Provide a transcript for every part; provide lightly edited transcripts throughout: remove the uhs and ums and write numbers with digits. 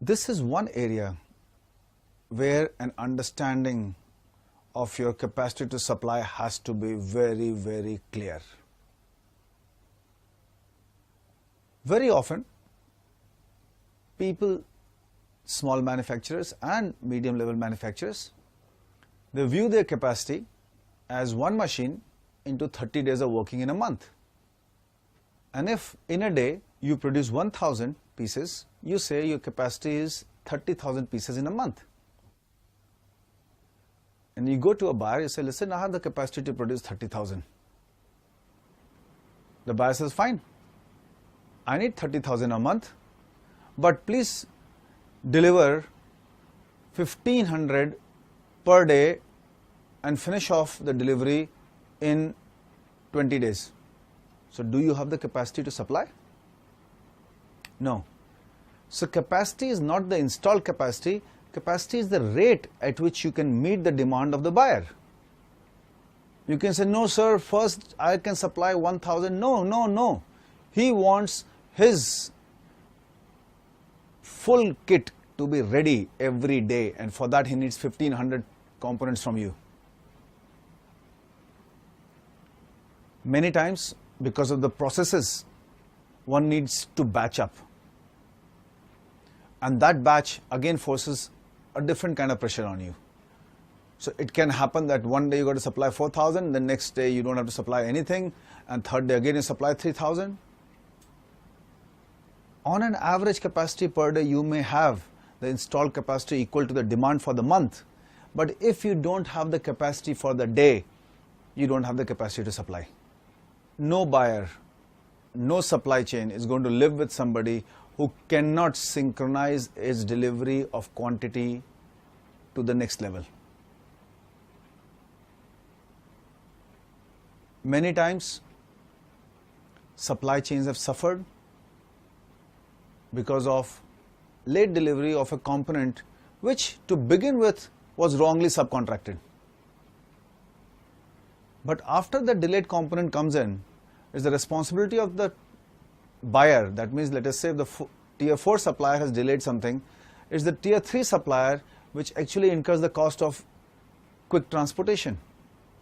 This is one area where an understanding of your capacity to supply has to be very, very clear. Very often, people, small manufacturers and medium level manufacturers, they view their capacity as one machine into 30 days of working in a month. And if in a day you produce 1,000 pieces, you say your capacity is 30,000 pieces in a month. And you go to a buyer, you say, listen, I have the capacity to produce 30,000. The buyer says, fine, I need 30,000 a month, but please deliver 1,500 per day and finish off the delivery in 20 days. So do you have the capacity to supply? No. So capacity is not the installed capacity. Capacity is the rate at which you can meet the demand of the buyer. You can say, no sir, first I can supply 1,000. No. He wants his full kit to be ready every day, and for that he needs 1,500 components from you. Many times, because of the processes, one needs to batch up. And that batch again forces a different kind of pressure on you. So it can happen that one day you got to supply 4,000, the next day you don't have to supply anything, and third day again you supply 3,000. On an average capacity per day, you may have the installed capacity equal to the demand for the month. But if you don't have the capacity for the day, you don't have the capacity to supply. No buyer, no supply chain is going to live with somebody who cannot synchronize its delivery of quantity to the next level. Many times, supply chains have suffered because of late delivery of a component which to begin with was wrongly subcontracted. But after the delayed component comes in, it's the responsibility of the buyer. That means, let us say the tier 4 supplier has delayed something, it's the tier 3 supplier which actually incurs the cost of quick transportation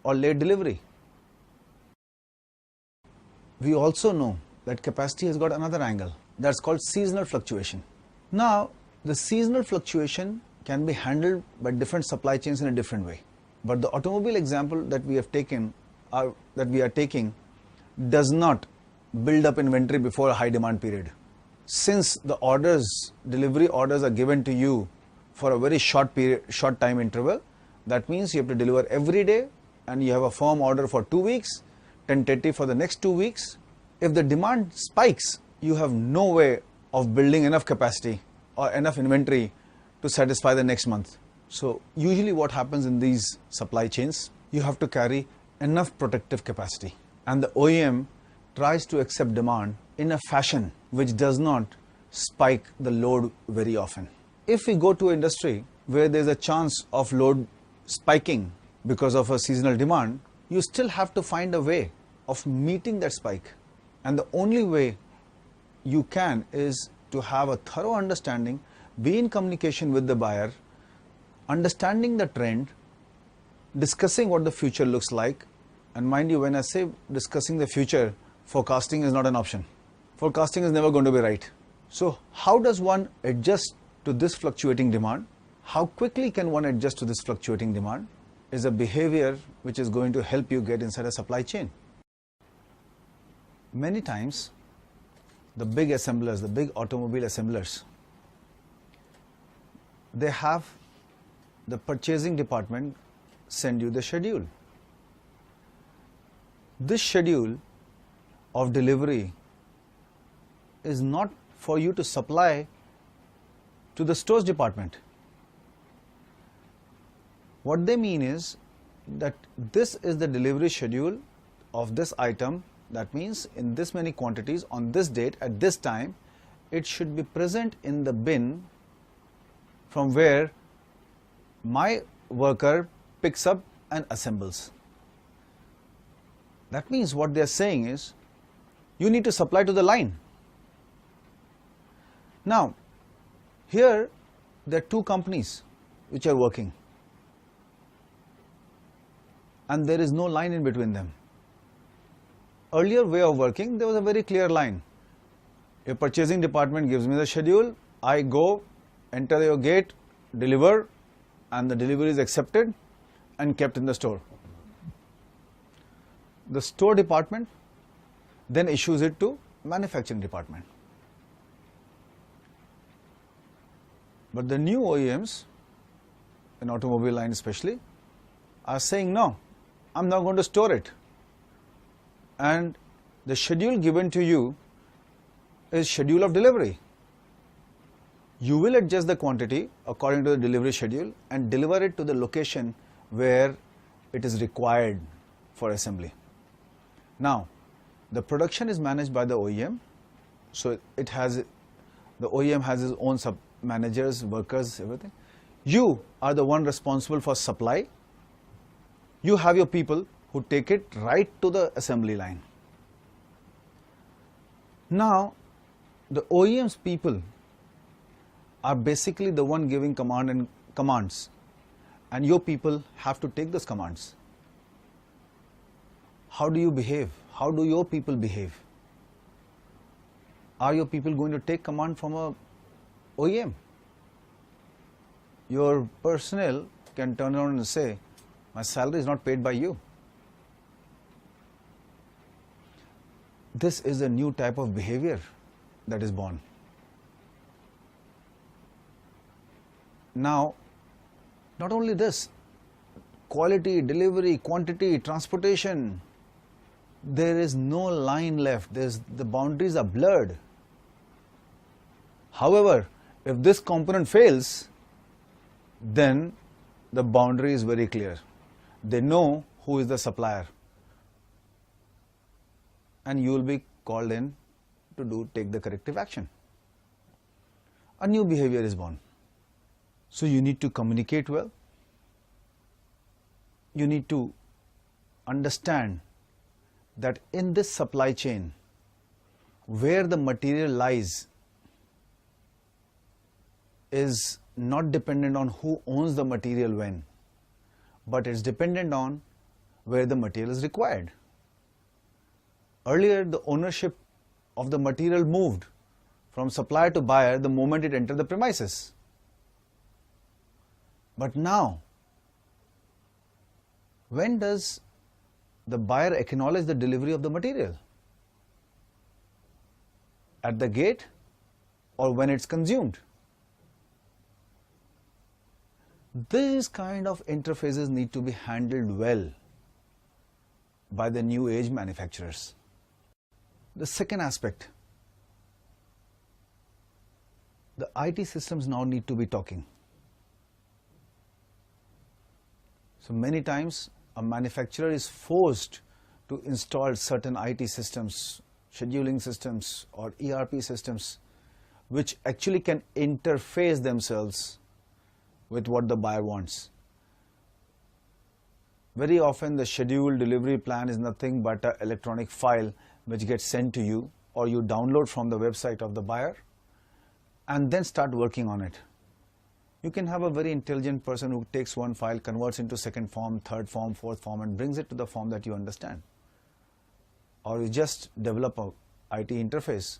or late delivery. We also know that capacity has got another angle, that's called seasonal fluctuation. Now, the seasonal fluctuation can be handled by different supply chains in a different way. But the automobile example that we are taking does not build up inventory before a high demand period. Since the delivery orders are given to you for a very short time interval, that means you have to deliver every day and you have a firm order for 2 weeks, tentative for the next 2 weeks. If the demand spikes, you have no way of building enough capacity or enough inventory to satisfy the next month. So usually what happens in these supply chains, you have to carry enough protective capacity, and the OEM tries to accept demand in a fashion which does not spike the load very often. If we go to an industry where there is a chance of load spiking because of a seasonal demand, you still have to find a way of meeting that spike. And the only way you can is to have a thorough understanding, be in communication with the buyer, understanding the trend, discussing what the future looks like. And mind you, when I say discussing the future, forecasting is not an option. Forecasting is never going to be right. So how does one adjust to this fluctuating demand? How quickly can one adjust to this fluctuating demand is a behavior which is going to help you get inside a supply chain. Many times, the big assemblers, the big automobile assemblers, they have the purchasing department send you the schedule. This schedule of delivery is not for you to supply to the stores department. What they mean is that this is the delivery schedule of this item. That means in this many quantities on this date at this time, it should be present in the bin from where my worker picks up and assembles. That means what they are saying is you need to supply to the line. Now, here there are two companies which are working, and there is no line in between them. Earlier way of working, there was a very clear line. Your purchasing department gives me the schedule, I go, enter your gate, deliver, and the delivery is accepted and kept in the store. The store department then issues it to manufacturing department. But the new OEMs, in automobile line especially, are saying no, I'm not going to store it. And the schedule given to you is schedule of delivery. You will adjust the quantity according to the delivery schedule and deliver it to the location where it is required for assembly. Now, the production is managed by the OEM, so the OEM has his own managers, workers, everything. You are the one responsible for supply. You have your people who take it right to the assembly line. Now, the OEM's people are basically the one giving commands, and your people have to take those commands. How do you behave? How do your people behave? Are your people going to take command from a OEM? Your personnel can turn around and say, my salary is not paid by you. This is a new type of behavior that is born. Now, not only this, quality, delivery, quantity, transportation, there is no line left. The boundaries are blurred. However, if this component fails, then the boundary is very clear. They know who is the supplier, and you will be called in to take the corrective action. A new behavior is born. So you need to communicate well. You need to understand that in this supply chain, where the material lies is not dependent on who owns the material when, but it's dependent on where the material is required. Earlier, the ownership of the material moved from supplier to buyer the moment it entered the premises. But now, when does the buyer acknowledge the delivery of the material? At the gate or when it's consumed? These kind of interfaces need to be handled well by the new age manufacturers. The second aspect, the IT systems now need to be talking. So many times a manufacturer is forced to install certain IT systems, scheduling systems or ERP systems, which actually can interface themselves with what the buyer wants. Very often the scheduled delivery plan is nothing but an electronic file which gets sent to you, or you download from the website of the buyer and then start working on it. You can have a very intelligent person who takes one file, converts into second form, third form, fourth form, and brings it to the form that you understand. Or you just develop a IT interface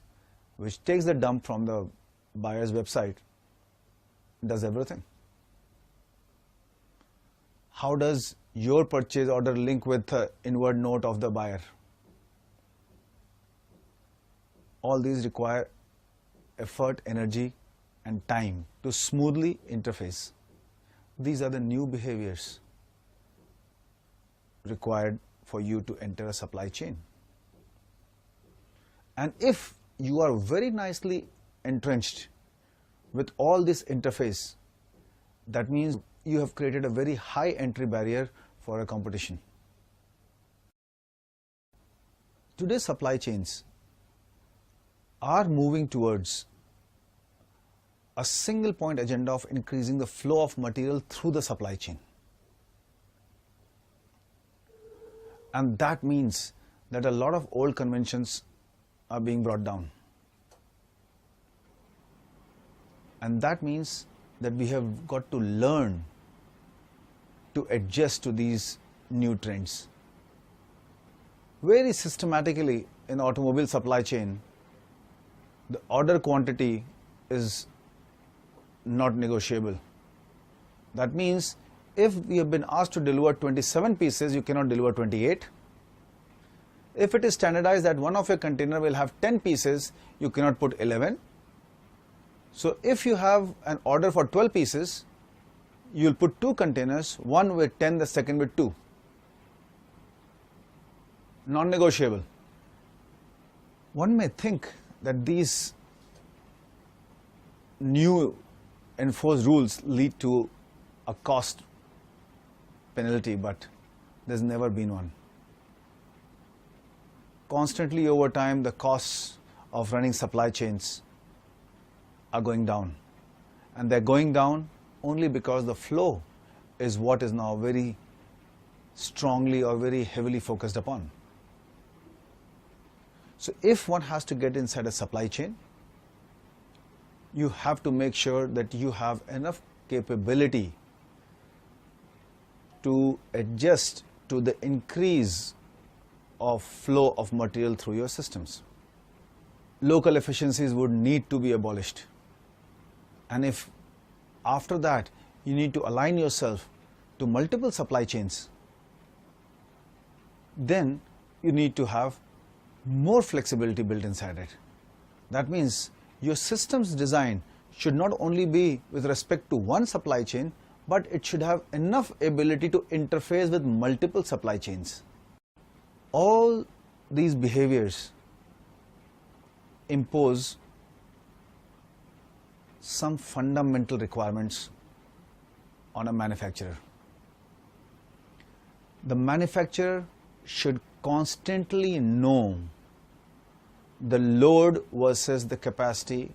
which takes the dump from the buyer's website, does everything. How does your purchase order link with the inward note of the buyer? All these require effort, energy, and time to smoothly interface. These are the new behaviors required for you to enter a supply chain. And if you are very nicely entrenched with all this interface, that means you have created a very high entry barrier for a competition. Today's supply chains are moving towards a single point agenda of increasing the flow of material through the supply chain. And that means that a lot of old conventions are being brought down. And that means that we have got to learn to adjust to these new trends. Very systematically in the automobile supply chain, the order quantity is not negotiable. That means if we have been asked to deliver 27 pieces, you cannot deliver 28. If it is standardized that one of your container will have 10 pieces, you cannot put 11. So if you have an order for 12 pieces, you will put 2 containers, one with 10, the second with 2. Non-negotiable. One may think that these new enforced rules lead to a cost penalty, but there's never been one. Constantly over time, the costs of running supply chains are going down, and they're going down only because the flow is what is now very strongly or very heavily focused upon. So if one has to get inside a supply chain, you have to make sure that you have enough capability to adjust to the increase of flow of material through your systems. Local efficiencies would need to be abolished. And if after that you need to align yourself to multiple supply chains, then you need to have more flexibility built inside it. That means your systems design should not only be with respect to one supply chain, but it should have enough ability to interface with multiple supply chains. All these behaviors impose some fundamental requirements on a manufacturer. The manufacturer should constantly know the load versus the capacity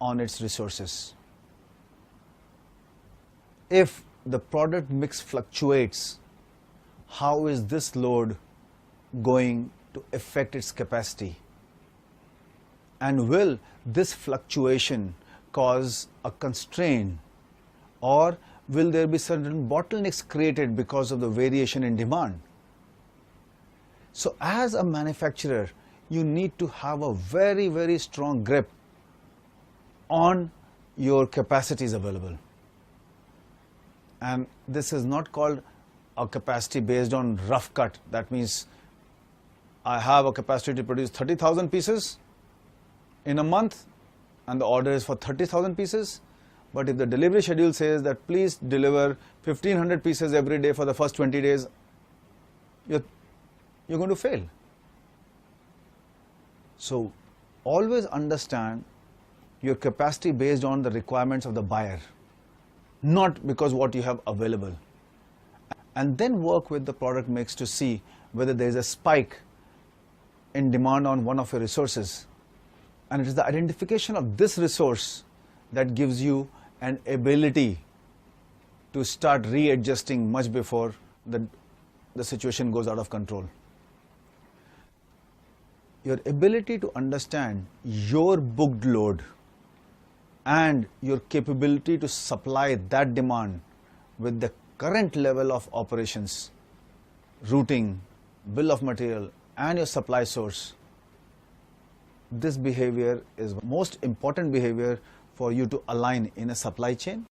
on its resources. If the product mix fluctuates, how is this load going to affect its capacity? And will this fluctuation cause a constraint, or will there be certain bottlenecks created because of the variation in demand? So as a manufacturer, you need to have a very, very strong grip on your capacities available. And this is not called a capacity based on rough cut. That means I have a capacity to produce 30,000 pieces in a month, and the order is for 30,000 pieces. But if the delivery schedule says that please deliver 1,500 pieces every day for the first 20 days, you're going to fail. So always understand your capacity based on the requirements of the buyer, not because what you have available. And then work with the product mix to see whether there is a spike in demand on one of your resources. And it is the identification of this resource that gives you an ability to start readjusting much before the situation goes out of control. Your ability to understand your booked load and your capability to supply that demand with the current level of operations, routing, bill of material, and your supply source, this behavior is most important behavior for you to align in a supply chain